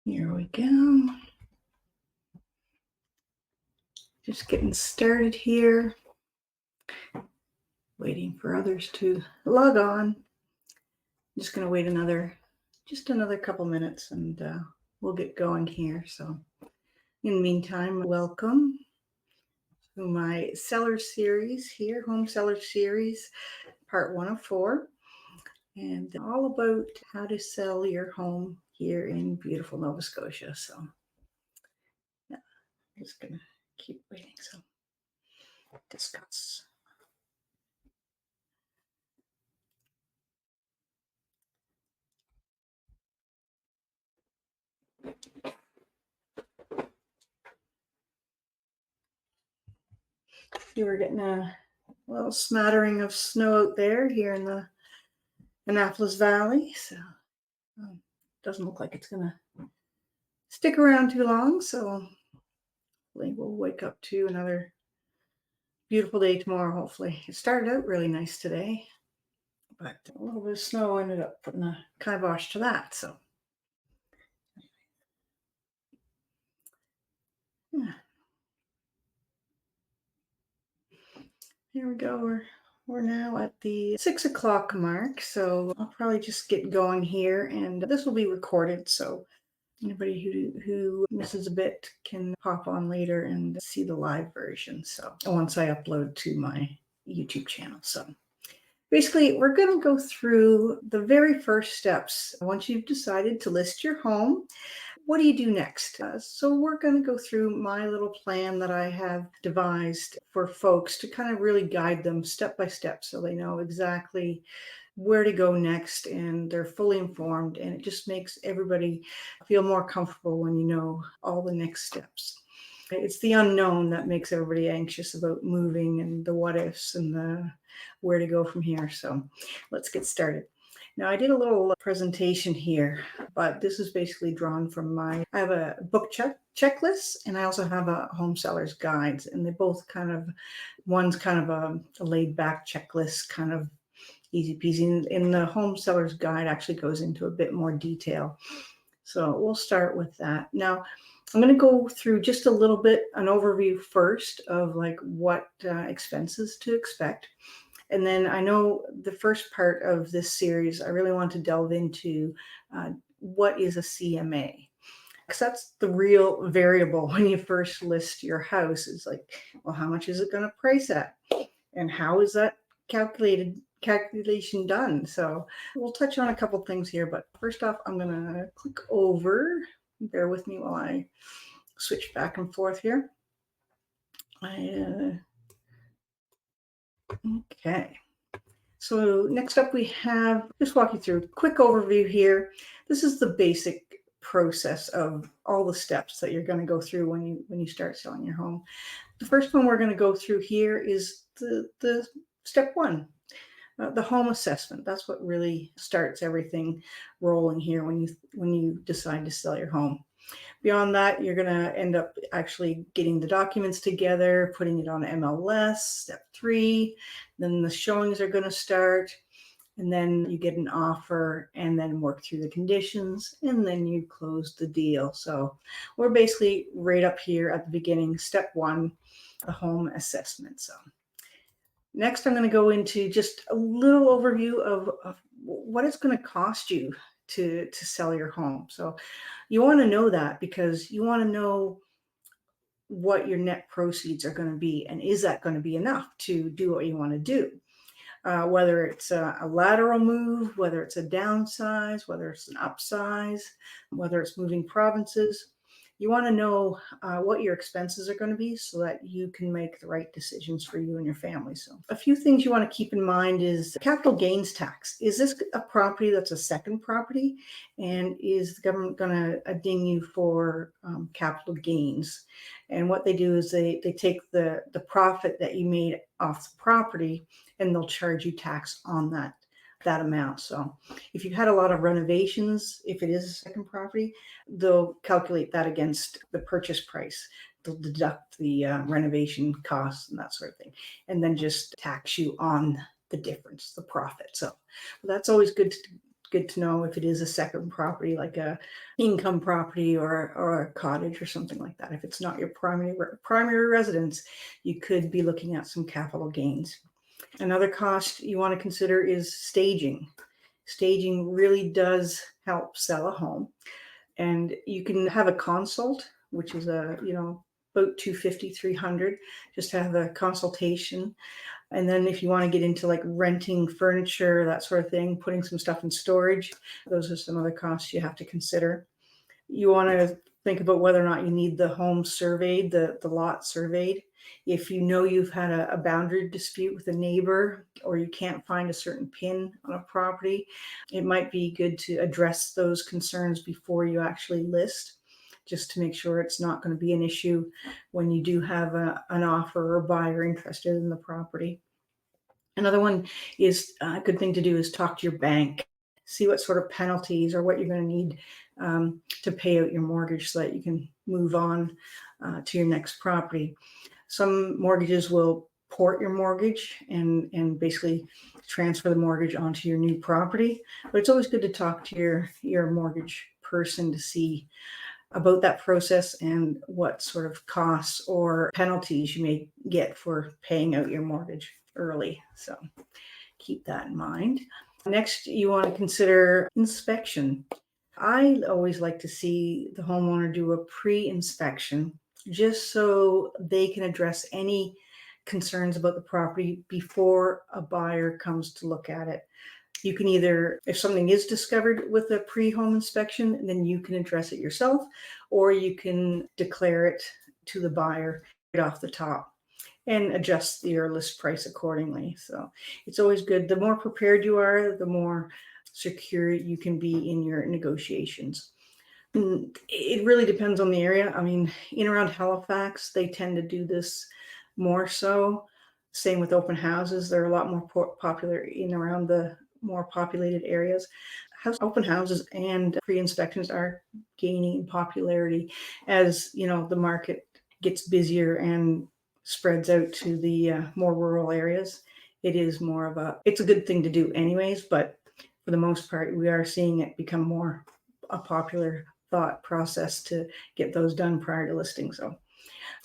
Here we go. Just getting started here. Waiting for others to log on. I'm just going to wait another couple minutes and we'll get going here. So in the meantime, welcome to my seller series here, home seller series, part 1 of 4, and all about how to sell your home here in beautiful Nova Scotia. So yeah, I'm just going to keep waiting. So discuss. You were getting a little smattering of snow out there here in the Annapolis Valley, so doesn't look like it's gonna stick around too long. So hopefully we'll wake up to another beautiful day tomorrow. Hopefully it started out really nice today, but a little bit of snow ended up putting a kibosh to that. So yeah, here we go. We're now at the 6 o'clock mark, so I'll probably just get going here, and this will be recorded, so anybody who misses a bit can pop on later and see the live version. So once I upload to my YouTube channel. So basically, we're going to go through the very first steps. Once you've decided to list your home, what do you do next? So we're going to go through my little plan that I have devised for folks to kind of really guide them step by step so they know exactly where to go next and they're fully informed, and it just makes everybody feel more comfortable when you know all the next steps. It's the unknown that makes everybody anxious about moving and the what ifs and the where to go from here. So let's get started. Now, I did a little presentation here, but this is basically drawn from I have a book checklist, and I also have a home seller's guides, and they both one's kind of a laid back checklist, kind of easy peasy. And the home seller's guide actually goes into a bit more detail. So we'll start with that. Now, I'm going to go through just a little bit, an overview first of like what expenses to expect. And then I know the first part of this series, I really want to delve into what is a CMA. Because that's the real variable when you first list your house. It's like, well, how much is it going to price at? And how is that calculation done? So we'll touch on a couple things here, but first off, I'm going to click over. Bear with me while I switch back and forth here. Okay. So next up we have, just walk you through a quick overview here. This is the basic process of all the steps that you're going to go through when you start selling your home. The first one we're going to go through here is the step 1. The home assessment. That's what really starts everything rolling here when you decide to sell your home. Beyond that, you're going to end up actually getting the documents together, putting it on MLS, step 3. Then the showings are going to start, and then you get an offer and then work through the conditions, and then you close the deal. So we're basically right up here at the beginning, step 1, the home assessment. So next, I'm going to go into just a little overview of what it's going to cost you to sell your home. So you want to know that because you want to know what your net proceeds are going to be, and is that going to be enough to do what you want to do? Whether it's a lateral move, whether it's a downsize, whether it's an upsize, whether it's moving provinces. You want to know what your expenses are going to be so that you can make the right decisions for you and your family. So a few things you want to keep in mind is capital gains tax. Is this a property that's a second property? And is the government going to ding you for capital gains? And what they do is they take the profit that you made off the property, and they'll charge you tax on that amount. So if you've had a lot of renovations, if it is a second property, they'll calculate that against the purchase price. They'll deduct the renovation costs and that sort of thing, and then just tax you on the difference, the profit. So that's always good good to know if it is a second property, like a income property or a cottage or something like that. If it's not your primary residence, you could be looking at some capital gains. Another cost you want to consider is staging. Staging really does help sell a home. And you can have a consult, which is about $250, $300, just to have a consultation. And then if you want to get into like renting furniture, that sort of thing, putting some stuff in storage, those are some other costs you have to consider. You want to think about whether or not you need the home surveyed, the lot surveyed. If you know you've had a boundary dispute with a neighbor, or you can't find a certain pin on a property, it might be good to address those concerns before you actually list, just to make sure it's not going to be an issue when you do have an offer or buyer interested in the property. Another one is a good thing to do is talk to your bank, see what sort of penalties or what you're going to need to pay out your mortgage so that you can move on to your next property. Some mortgages will port your mortgage and basically transfer the mortgage onto your new property, but it's always good to talk to your mortgage person to see about that process and what sort of costs or penalties you may get for paying out your mortgage early. So keep that in mind. Next, you want to consider inspection. I always like to see the homeowner do a pre-inspection just so they can address any concerns about the property before a buyer comes to look at it. You can either, if something is discovered with a pre-home inspection, then you can address it yourself, or you can declare it to the buyer right off the top and adjust your list price accordingly. So it's always good. The more prepared you are, the more secure you can be in your negotiations. It really depends on the area. I mean, in around Halifax, they tend to do this more so. Same with open houses. They're a lot more popular in around the more populated areas. Open houses and pre-inspections are gaining in popularity as the market gets busier and spreads out to the more rural areas. It's a good thing to do anyways, but for the most part, we are seeing it become more a popular thought process to get those done prior to listing. So,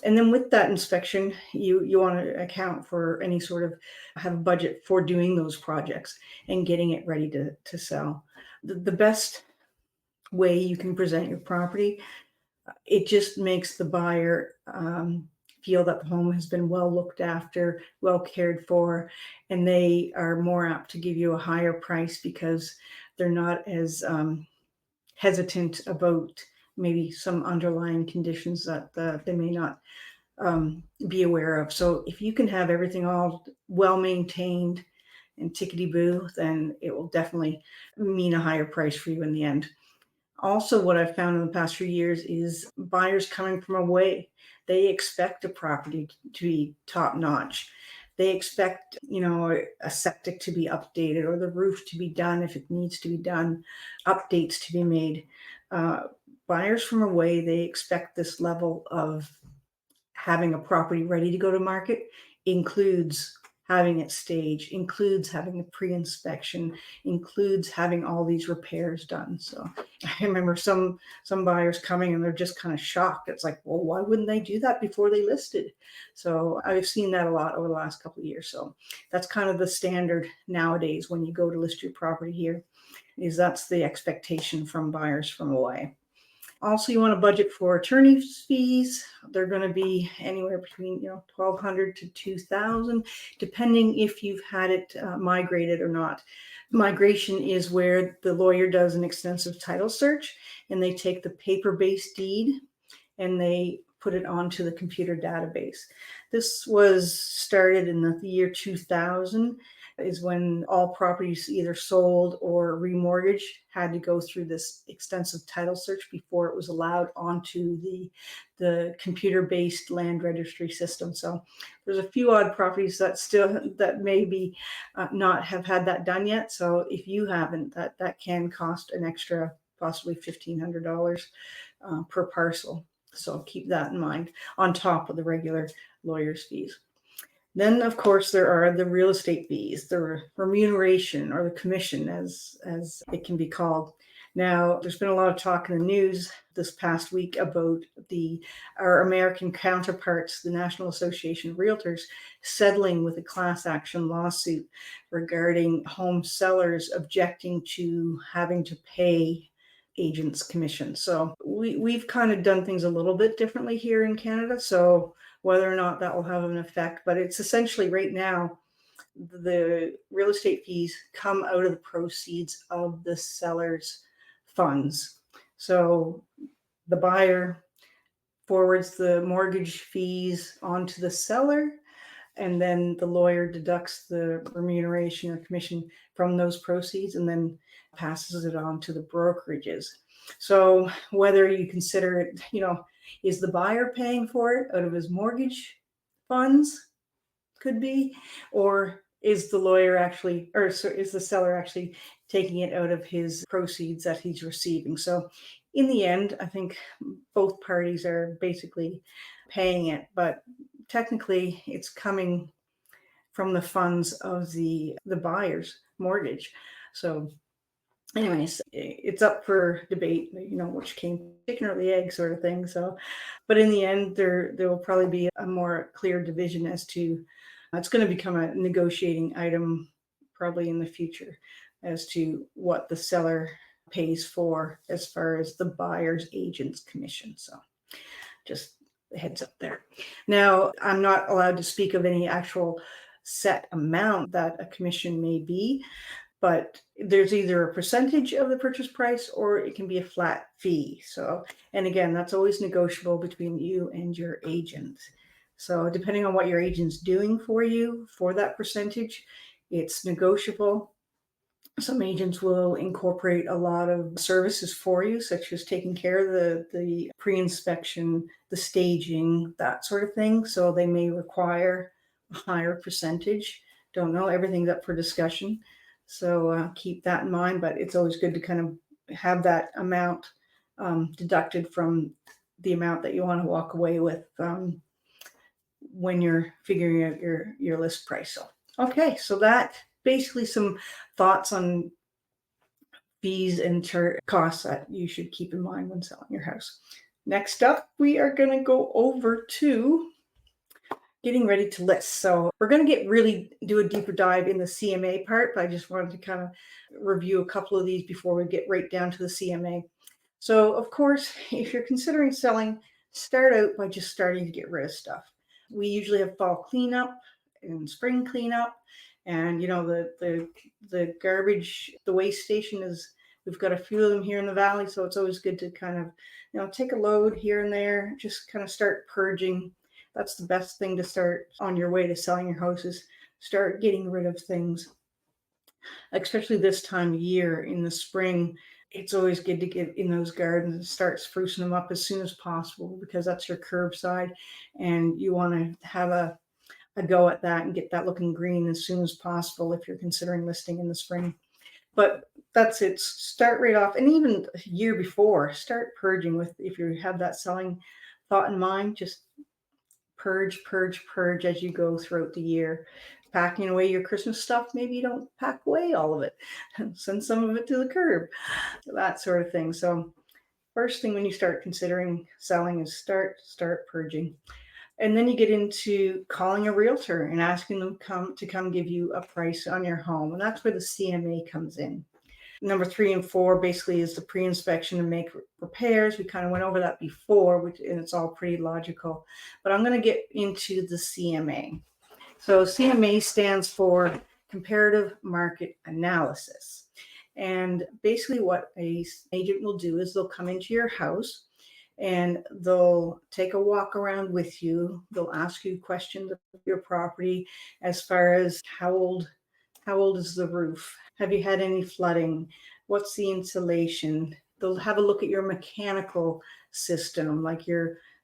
and then with that inspection, you want to account for any sort of have a budget for doing those projects and getting it ready to sell. The best way you can present your property, it just makes the buyer feel that the home has been well looked after, well cared for, and they are more apt to give you a higher price because they're not as hesitant about maybe some underlying conditions that they may not be aware of. So if you can have everything all well maintained and tickety-boo, then it will definitely mean a higher price for you in the end. Also, what I've found in the past few years is buyers coming from away. They expect a property to be top notch. They expect, a septic to be updated or the roof to be done if it needs to be done, updates to be made. Buyers from away, they expect this level of having a property ready to go to market, includes having it staged, includes having a pre-inspection, includes having all these repairs done. So I remember some buyers coming and they're just kind of shocked. It's like, well, why wouldn't they do that before they listed? So I've seen that a lot over the last couple of years. So that's kind of the standard nowadays when you go to list your property here, is that's the expectation from buyers from away. Also, you want to budget for attorney fees. They're going to be anywhere between $1,200 to $2,000, depending if you've had it migrated or not. Migration is where the lawyer does an extensive title search, and they take the paper-based deed and they put it onto the computer database. This was started in the year 2000. Is when all properties either sold or remortgaged had to go through this extensive title search before it was allowed onto the computer-based land registry system. So there's a few odd properties that maybe not have had that done yet. So if you haven't, that can cost an extra possibly $1,500 per parcel. So keep that in mind on top of the regular lawyer's fees. Then, of course, there are the real estate fees, the remuneration or the commission, as it can be called. Now, there's been a lot of talk in the news this past week about our American counterparts, the National Association of Realtors, settling with a class action lawsuit regarding home sellers objecting to having to pay agents commission. So we've kind of done things a little bit differently here in Canada. So whether or not that will have an effect, but it's essentially right now, the real estate fees come out of the proceeds of the seller's funds. So the buyer forwards the mortgage fees onto the seller, and then the lawyer deducts the remuneration or commission from those proceeds and then passes it on to the brokerages. So whether you consider it, is the buyer paying for it out of his mortgage funds? Could be, or is the lawyer actually, or so is the seller actually taking it out of his proceeds that he's receiving? So in the end, I think both parties are basically paying it, but technically it's coming from the funds of the buyer's mortgage. So anyways, it's up for debate, which came chicken or the egg sort of thing. So, but in the end, there will probably be a more clear division as to, it's going to become a negotiating item probably in the future as to what the seller pays for as far as the buyer's agent's commission. So just a heads up there. Now, I'm not allowed to speak of any actual set amount that a commission may be, but there's either a percentage of the purchase price or it can be a flat fee. So, and again, that's always negotiable between you and your agent. So depending on what your agent's doing for you for that percentage, it's negotiable. Some agents will incorporate a lot of services for you, such as taking care of the pre-inspection, the staging, that sort of thing. So they may require a higher percentage. Don't know, everything's up for discussion. So keep that in mind, but it's always good to kind of have that amount deducted from the amount that you want to walk away with when you're figuring out your list price. So, okay, so that basically some thoughts on fees and costs that you should keep in mind when selling your house. Next up, we are going to go over to getting ready to list. So we're going to do a deeper dive in the CMA part, but I just wanted to kind of review a couple of these before we get right down to the CMA. So of course, if you're considering selling, start out by just starting to get rid of stuff. We usually have fall cleanup and spring cleanup, and the garbage, the waste station we've got a few of them here in the valley, so it's always good to kind of take a load here and there, just kind of start purging. That's the best thing to start on your way to selling your houses. Start getting rid of things, especially this time of year in the spring. It's always good to get in those gardens and start sprucing them up as soon as possible, because that's your curbside and you want to have a go at that and get that looking green as soon as possible if you're considering listing in the spring. But that's it. Start right off, and even a year before, start purging if you have that selling thought in mind. Just purge as you go throughout the year. Packing away your Christmas stuff, maybe you don't pack away all of it. Send some of it to the curb, that sort of thing. So first thing when you start considering selling is start purging. And then you get into calling a realtor and asking them to come give you a price on your home. And that's where the CMA comes in. Number 3 and 4 basically is the pre-inspection and make repairs. We kind of went over that before, and it's all pretty logical. But I'm going to get into the CMA. So CMA stands for Comparative Market Analysis. And basically what an agent will do is they'll come into your house and they'll take a walk around with you. They'll ask you questions of your property as far as how old is the roof? Have you had any flooding? What's the insulation? They'll have a look at your mechanical system, like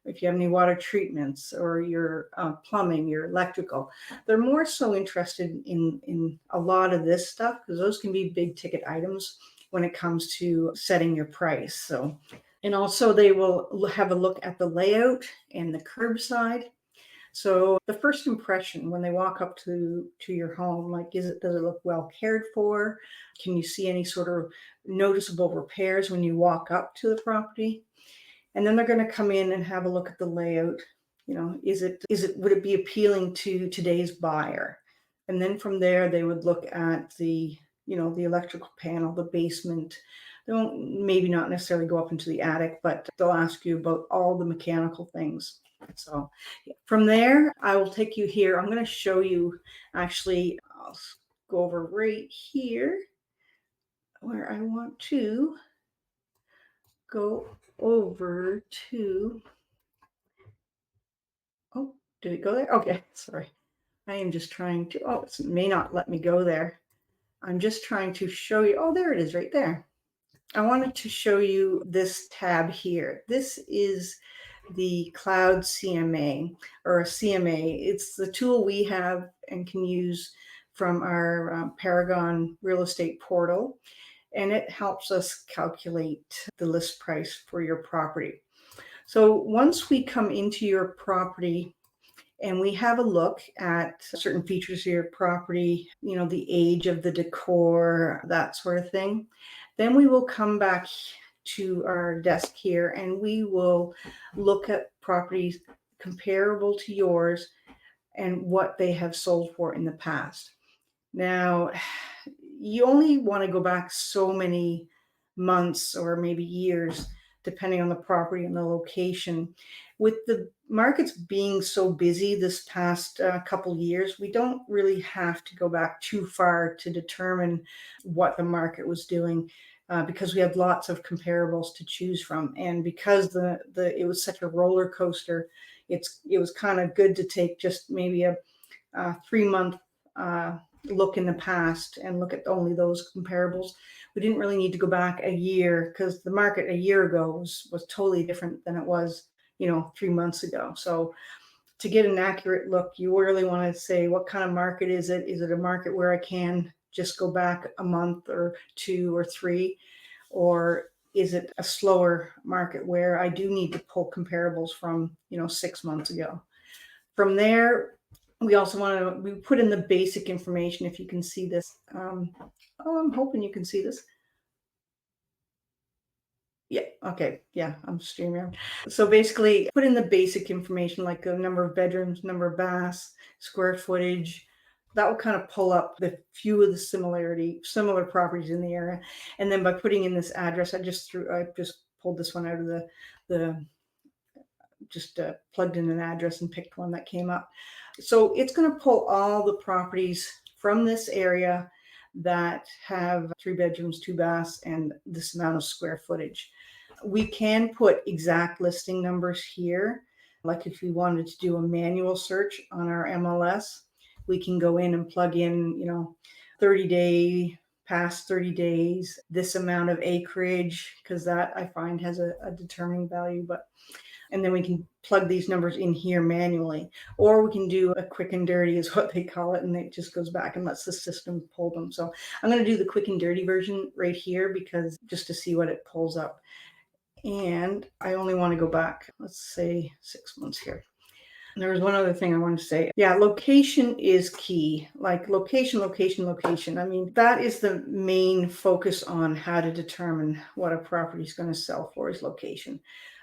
if you have any water treatments or your plumbing, your electrical. They're more so interested in a lot of this stuff because those can be big ticket items when it comes to setting your price. And also they will have a look at the layout and the curbside. So the first impression when they walk up to your home, like, does it look well cared for? Can you see any sort of noticeable repairs when you walk up to the property? And then they're going to come in and have a look at the layout. Would it be appealing to today's buyer? And then from there, they would look at the electrical panel, the basement. They won't maybe not necessarily go up into the attic, but they'll ask you about all the mechanical things. So from there, I will take you here. I'm going to show you, actually, I'll go over right here where I want to go over to, oh, did it go there? Okay, sorry. I am just trying to, oh, it may not let me go there. I'm just trying to show you, oh, there it is right there. I wanted to show you this tab here. This is the Cloud CMA, or a CMA. It's the tool we have and can use from our Paragon real estate portal, and it helps us calculate the list price for your property. So once we come into your property and we have a look at certain features of your property, the age of the decor, that sort of thing, then we will come back to our desk here and we will look at properties comparable to yours and what they have sold for in the past. Now, you only want to go back so many months or maybe years, depending on the property and the location. With the markets being so busy this past couple years, we don't really have to go back too far to determine what the market was doing. Because we have lots of comparables to choose from, and because it was such a roller coaster, it was kind of good to take just maybe a 3-month look in the past and look at only those comparables. We didn't really need to go back a year because the market a year ago was totally different than it was 3 months ago. So to get an accurate look, you really want to say, what kind of market is it? Is it a market where I can just go back a month or 2 or 3, or is it a slower market where I do need to pull comparables from 6 months ago? From there, we also we put in the basic information. If you can see this, I'm hoping you can see this. Yeah, okay, yeah, I'm streaming around. So basically, put in the basic information like the number of bedrooms, number of baths, square footage. That will kind of pull up the few of the similar properties in the area. And then by putting in this address, I just pulled this one out of the just plugged in an address and picked one that came up. So it's going to pull all the properties from this area that have 3 bedrooms, 2 baths, and this amount of square footage. We can put exact listing numbers here. Like if we wanted to do a manual search on our MLS, we can go in and plug in, 30-day, past 30 days, this amount of acreage, because that I find has a determining value. And then we can plug these numbers in here manually, or we can do a quick and dirty is what they call it. And it just goes back and lets the system pull them. So I'm going to do the quick and dirty version right here because just to see what it pulls up. And I only want to go back, let's say 6 months here. There was one other thing I wanted to say. Yeah, location is key. Like location. I mean, that is the main focus on how to determine what a property is going to sell for, is location.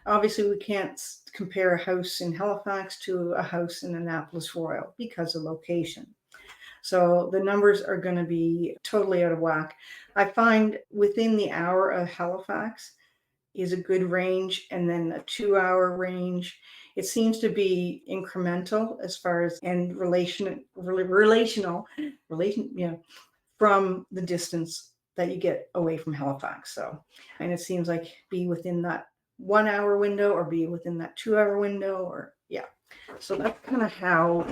Obviously, we can't compare a house in Halifax to a house in Annapolis Royal because of location. So the numbers are going to be totally out of whack. I find within the hour of Halifax is a good range, and then a 2-hour range. It seems to be incremental as far as and relational from the distance that you get away from Halifax. So, and it seems like be within that 1-hour window or be within that 2-hour window, or yeah. So that's kind of how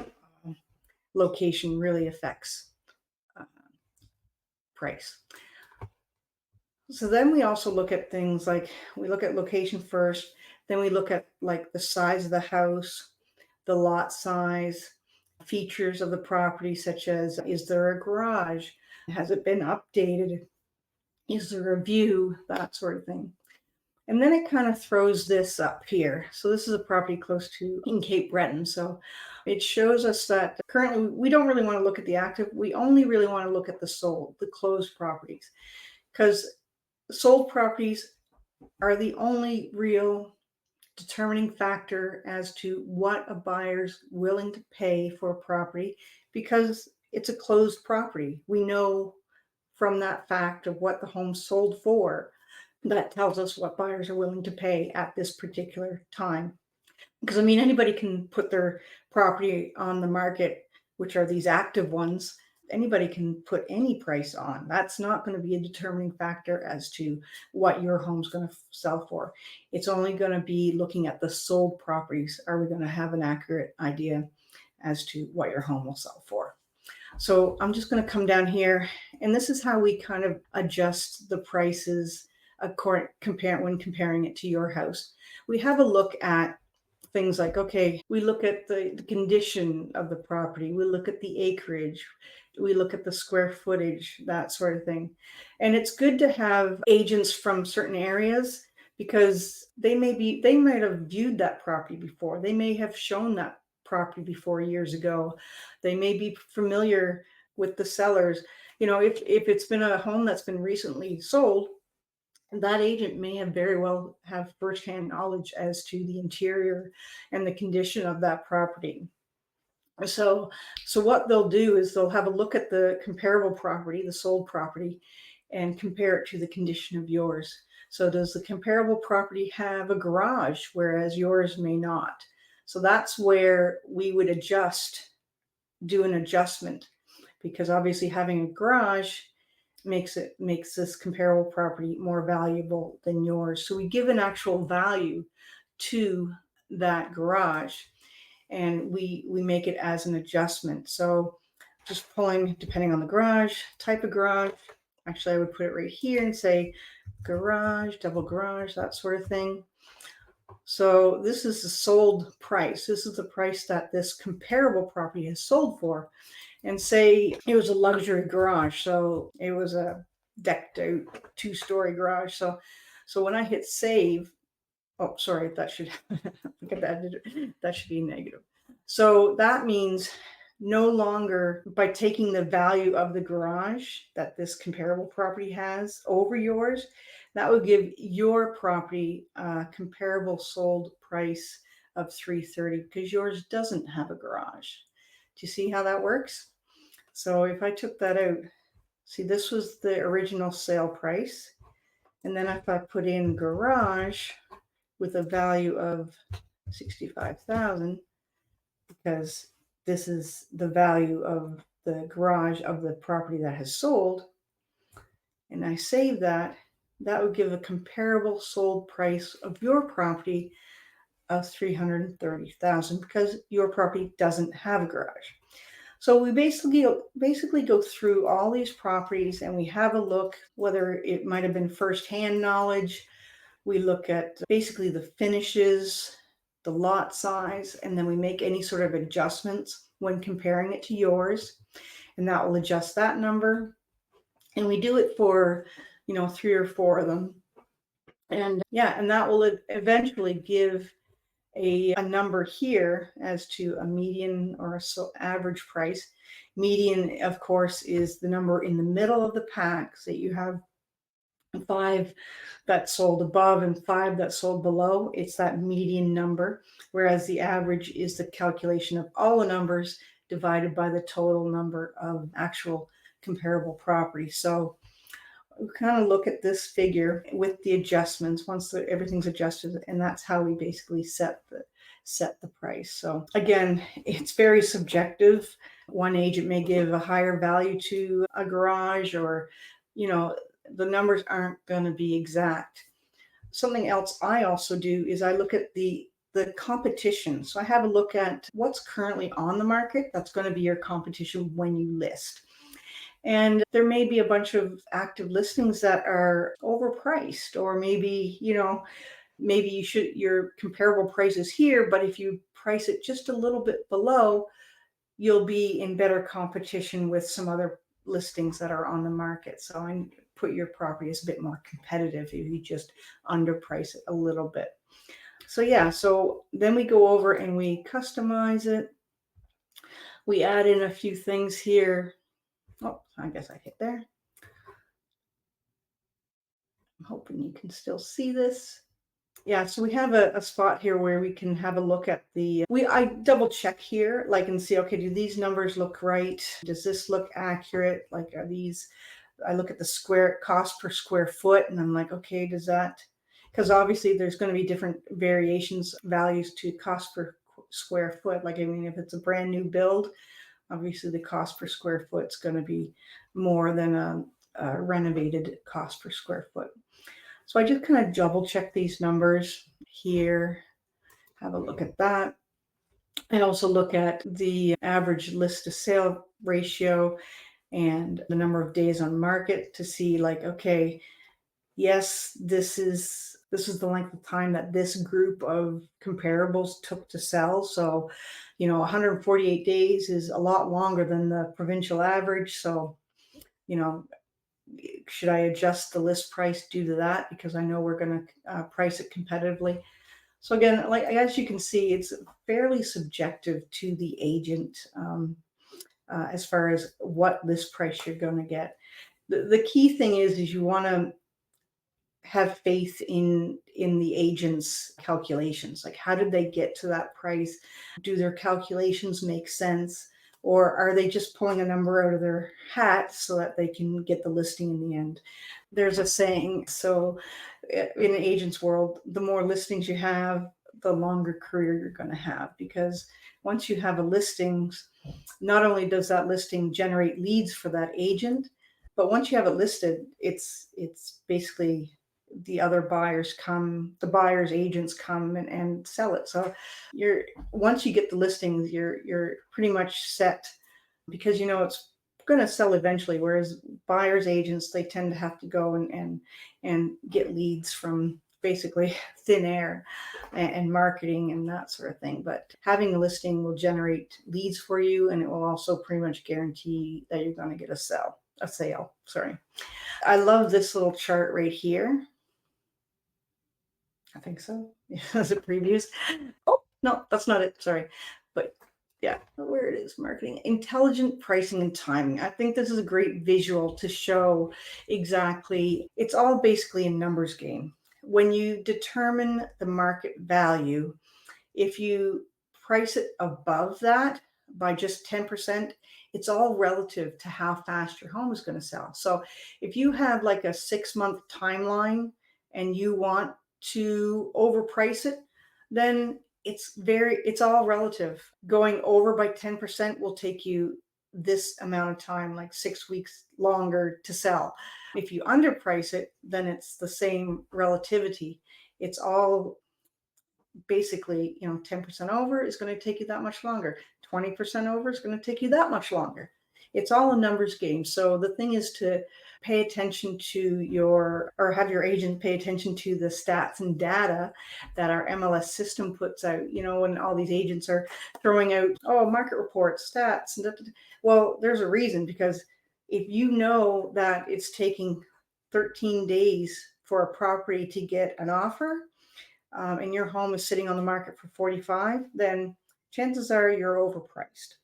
location really affects price. So then we also look at things like, we look at location first, then we look at like the size of the house, the lot size, features of the property, such as, is there a garage? Has it been updated? Is there a view? That sort of thing. And then it kind of throws this up here. So this is a property close to in Cape Breton. So it shows us that currently we don't really want to look at the active. We only really want to look at the closed properties, because sold properties are the only real determining factor as to what a buyer's willing to pay for a property, because it's a closed property. We know from that fact of what the home sold for, that tells us what buyers are willing to pay at this particular time. Because I mean, anybody can put their property on the market, which are these active ones. Anybody can put any price on. That's not going to be a determining factor as to what your home's going to sell for. It's only going to be looking at the sold properties. Are we going to have an accurate idea as to what your home will sell for? So I'm just going to come down here, and this is how we kind of adjust the prices when comparing it to your house. We have a look at things like, okay, we look at the condition of the property, we look at the acreage, we look at the square footage, that sort of thing. And it's good to have agents from certain areas, because they might have viewed that property before. They may have shown that property before years ago. They may be familiar with the sellers. If it's been a home that's been recently sold, that agent may have very well have firsthand knowledge as to the interior and the condition of that property. So what they'll do is they'll have a look at the comparable property, the sold property, and compare it to the condition of yours. So does the comparable property have a garage, whereas yours may not? So that's where we would do an adjustment, because obviously having a garage makes this comparable property more valuable than yours. So we give an actual value to that garage, and we make it as an adjustment. So just pulling, depending on the garage, type of garage. Actually, I would put it right here and say garage, double garage, that sort of thing. So this is the sold price. This is the price that this comparable property has sold for. And say it was a luxury garage. So it was a decked out 2-story garage. So when I hit save, oh, sorry, that should look at that should be negative. So that means no longer, by taking the value of the garage that this comparable property has over yours, that would give your property a comparable sold price of $330, because yours doesn't have a garage. Do you see how that works? So if I took that out, see, this was the original sale price. And then if I put in garage with a value of $65,000, because this is the value of the garage of the property that has sold, and I save that, that would give a comparable sold price of your property of $330,000, because your property doesn't have a garage. So we basically go through all these properties, and we have a look whether it might have been firsthand knowledge. We look at basically the finishes, the lot size, and then we make any sort of adjustments when comparing it to yours, and that will adjust that number. And we do it for 3 or 4 of them, and that will eventually give a number here as to a median or a average price. Median, of course, is the number in the middle of the pack. So you have 5 that sold above and 5 that sold below. It's that median number, whereas the average is the calculation of all the numbers divided by the total number of actual comparable property. So we kind of look at this figure with the adjustments once everything's adjusted, and that's how we basically set the price. So again, it's very subjective. One agent may give a higher value to a garage, or the numbers aren't going to be exact. Something else I also do is I look at the competition. So I have a look at what's currently on the market. That's going to be your competition when you list. And there may be a bunch of active listings that are overpriced, or maybe your comparable price is here, but if you price it just a little bit below, you'll be in better competition with some other listings that are on the market. So I put your property as a bit more competitive if you just underprice it a little bit. So yeah, so then we go over and we customize it. We add in a few things here. Oh, I guess I hit there. I'm hoping you can still see this. Yeah, so we have a spot here where we can have a look at I double check here, like, and see, okay, do these numbers look right? Does this look accurate? Like, are these, I look at the square cost per square foot and I'm like, okay, does that, because obviously there's going to be different variations, values to cost per square foot. Like, I mean, if it's a brand new build, obviously the cost per square foot is going to be more than a renovated cost per square foot. So I just kind of double check these numbers here, have a look at that. I also look at the average list to sale ratio and the number of days on market to see, like, okay, yes, this is the length of time that this group of comparables took to sell. So, 148 days is a lot longer than the provincial average. So, you know, should I adjust the list price due to that? Because I know we're going to price it competitively. So again, like, as you can see, it's fairly subjective to the agent as far as what list price you're going to get. The key thing is you want to have faith in the agent's calculations. Like, how did they get to that price? Do their calculations make sense? Or are they just pulling a number out of their hat so that they can get the listing in the end? There's a saying, so in an agent's world, the more listings you have, the longer career you're going to have, because once you have a listing, not only does that listing generate leads for that agent, but once you have it listed, it's basically the other buyers come, the buyer's agents come and sell it. So once you get the listings, you're pretty much set, because it's going to sell eventually. Whereas buyers agents, they tend to have to go and get leads from basically thin air and marketing and that sort of thing. But having a listing will generate leads for you, and it will also pretty much guarantee that you're going to get a sale. Sorry. I love this little chart right here. I think so. Yeah, as a previews. Oh, no, that's not it. Sorry. But yeah, where it is, marketing, intelligent pricing and timing. I think this is a great visual to show exactly. It's all basically a numbers game. When you determine the market value, if you price it above that by just 10%, it's all relative to how fast your home is going to sell. So if you have like a 6-month timeline and you want to overprice it, then it's all relative. Going over by 10% will take you this amount of time, like 6 weeks longer to sell. If you underprice it, then it's the same relativity. It's all basically, 10% over is going to take you that much longer. 20% over is going to take you that much longer. It's all a numbers game. So the thing is to pay attention to or have your agent pay attention to the stats and data that our MLS system puts out, when all these agents are throwing out, market reports, stats. Well, there's a reason, because if you know that it's taking 13 days for a property to get an offer, and your home is sitting on the market for 45, then chances are you're overpriced.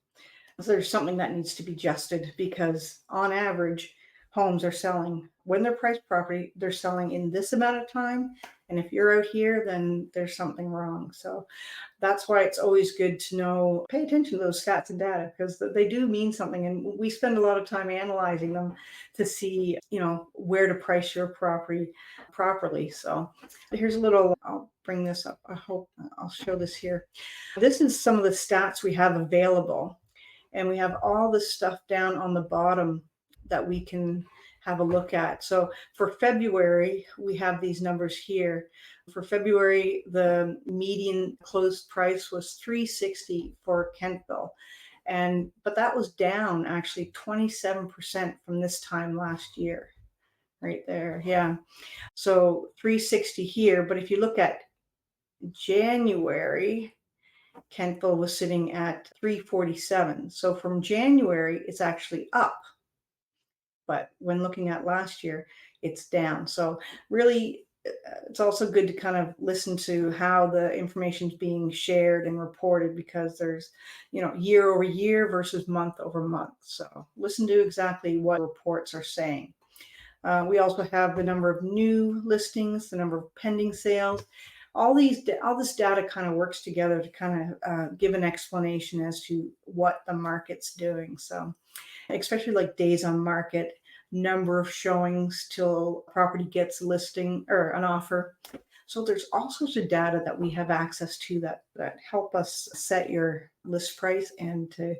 So there's something that needs to be adjusted, because on average, homes are selling, when they're priced property, they're selling in this amount of time. And if you're out here, then there's something wrong. So that's why it's always good to pay attention to those stats and data, because they do mean something. And we spend a lot of time analyzing them to see, where to price your property properly. So here's I'll bring this up. I hope I'll show this here. This is some of the stats we have available. And we have all this stuff down on the bottom that we can have a look at. So for February, we have these numbers here. For February, the median closed price was $360 for Kentville. But that was down actually 27% from this time last year. Right there. Yeah. So $360 here. But if you look at January, Kentville was sitting at $347. So from January, it's actually up. but when looking at last year, it's down. So really, it's also good to kind of listen to how the information is being shared and reported, because there's, year over year versus month over month. So listen to exactly what reports are saying. We also have the number of new listings, the number of pending sales. All this data kind of works together to kind of give an explanation as to what the market's doing. So especially like days on market, number of showings till property gets a listing or an offer. So there's all sorts of data that we have access to that help us set your list price and to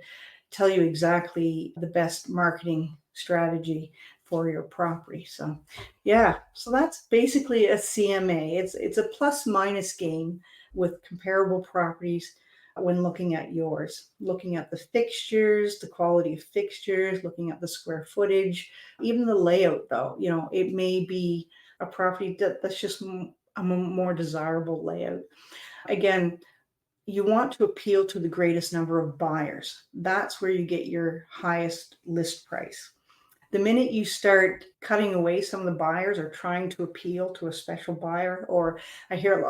tell you exactly the best marketing strategy for your property. So yeah, so that's basically a CMA. It's a plus minus game with comparable properties when looking at yours, looking at the fixtures, the quality of fixtures, looking at the square footage, even the layout though. It may be a property that's just a more desirable layout. Again, you want to appeal to the greatest number of buyers. That's where you get your highest list price. The minute you start cutting away some of the buyers or trying to appeal to a special buyer, or I hear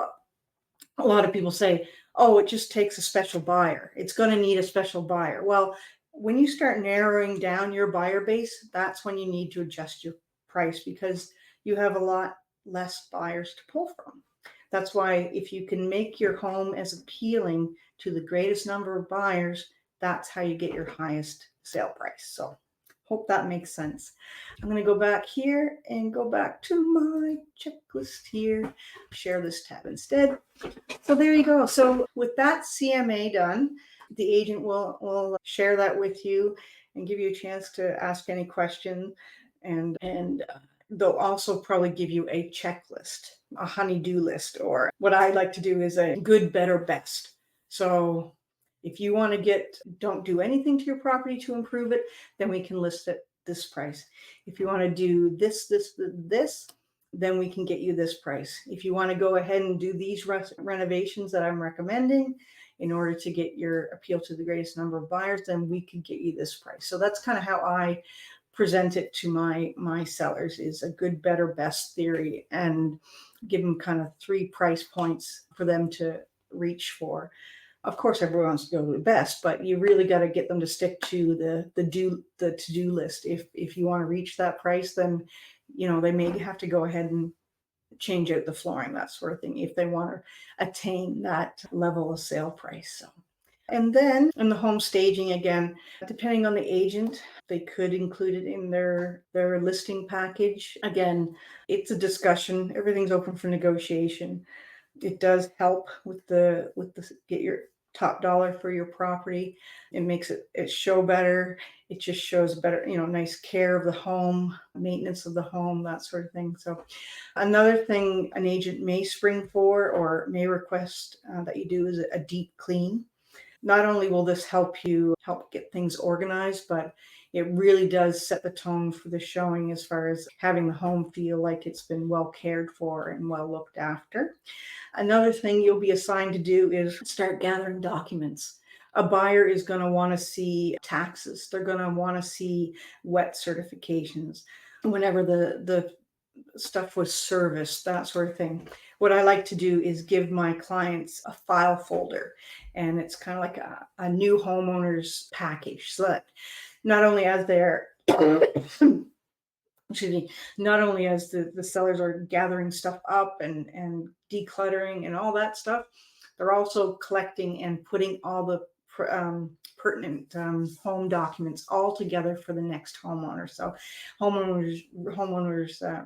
a lot of people say, oh, it just takes a special buyer. It's going to need a special buyer. Well, when you start narrowing down your buyer base, that's when you need to adjust your price, because you have a lot less buyers to pull from. That's why if you can make your home as appealing to the greatest number of buyers, that's how you get your highest sale price. So hope that makes sense. I'm going to go back here and go back to my checklist here, share this tab instead. So there you go. So with that CMA done, the agent will share that with you and give you a chance to ask any question, and they'll also probably give you a checklist, a honey-do list, or what I like to do is a good, better, best. So if you want to don't do anything to your property to improve it, then we can list it this price. If you want to do this, then we can get you this price. If you want to go ahead and do these renovations that I'm recommending in order to get your appeal to the greatest number of buyers, then we can get you this price. So that's kind of how I present it to my sellers, is a good, better, best theory, and give them kind of 3 price points for them to reach for. Of course, everyone wants to go to the best, but you really got to get them to stick to the to-do list. If you want to reach that price, then they may have to go ahead and change out the flooring, that sort of thing, if they want to attain that level of sale price. So, and then in the home staging, again, depending on the agent, they could include it in their listing package. Again, it's a discussion. Everything's open for negotiation. It does help with the get your top dollar for your property. It makes it show better. It just shows better, nice care of the home, maintenance of the home, that sort of thing. So another thing an agent may spring for or may request that you do is a deep clean. Not only will this help get things organized, but it really does set the tone for the showing as far as having the home feel like it's been well cared for and well looked after. Another thing you'll be assigned to do is start gathering documents. A buyer is going to want to see taxes. They're going to want to see wet certifications, whenever the stuff was serviced, that sort of thing. What I like to do is give my clients a file folder, and it's kind of like a new homeowners package, so that not only as they're excuse me, not only as the sellers are gathering stuff up and decluttering and all that stuff, they're also collecting and putting all the pertinent home documents all together for the next homeowner. So homeowners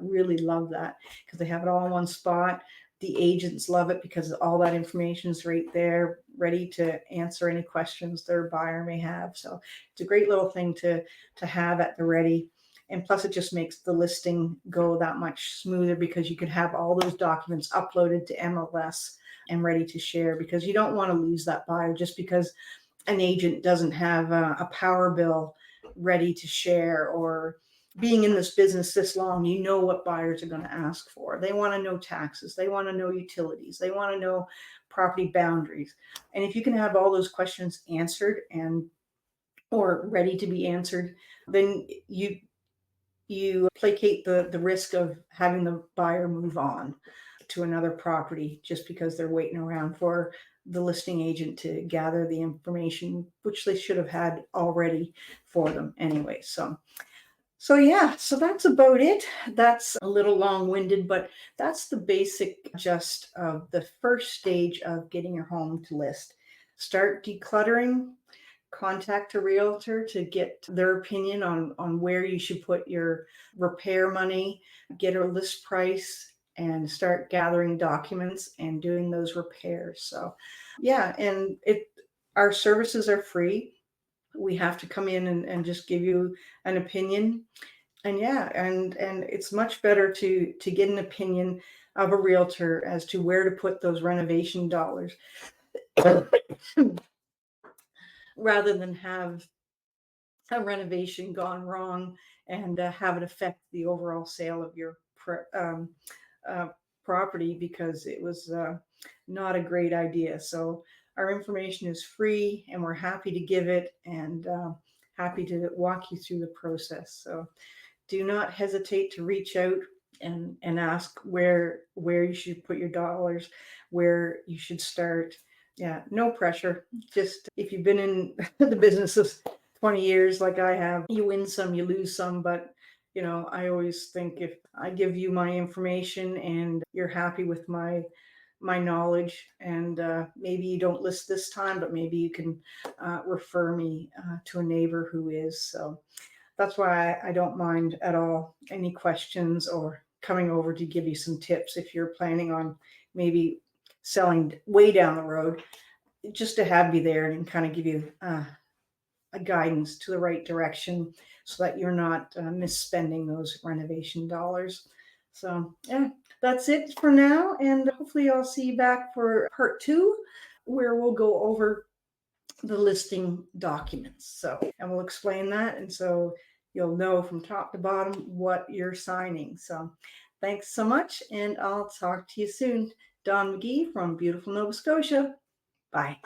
really love that, because they have it all in one spot. The agents love it because all that information is right there, ready to answer any questions their buyer may have. So it's a great little thing to have at the ready. And plus, it just makes the listing go that much smoother, because you can have all those documents uploaded to MLS and ready to share, because you don't want to lose that buyer just because an agent doesn't have a power bill ready to share. Or being in this business this long, what buyers are going to ask for. They want to know taxes. They want to know utilities. They want to know property boundaries. And if you can have all those questions answered or ready to be answered, then you placate the risk of having the buyer move on to another property just because they're waiting around for the listing agent to gather the information, which they should have had already for them anyway. So yeah, so that's about it. That's a little long-winded, but that's the basic gist of the first stage of getting your home to list. Start decluttering, contact a realtor to get their opinion on where you should put your repair money, get a list price, and start gathering documents and doing those repairs. So yeah, and our services are free. We have to come in and just give you an opinion. And yeah, and it's much better to get an opinion of a realtor as to where to put those renovation dollars rather than have a renovation gone wrong and have it affect the overall sale of your uh, property because it was not a great idea. So our information is free and we're happy to give it and happy to walk you through the process. So do not hesitate to reach out and ask where you should put your dollars, where you should start. Yeah, no pressure. Just if you've been in the business of 20 years like I have, you win some, you lose some, but I always think if I give you my information and you're happy with my knowledge and maybe you don't list this time, but maybe you can refer me to a neighbor who is. So that's why I don't mind at all any questions or coming over to give you some tips if you're planning on maybe selling way down the road, just to have you there and kind of give you a guidance to the right direction so that you're not misspending those renovation dollars. So yeah, that's it for now. And hopefully I'll see you back for part 2 where we'll go over the listing documents. So, and we'll explain that. And so you'll know from top to bottom what you're signing. So thanks so much. And I'll talk to you soon. Don Magee from beautiful Nova Scotia. Bye.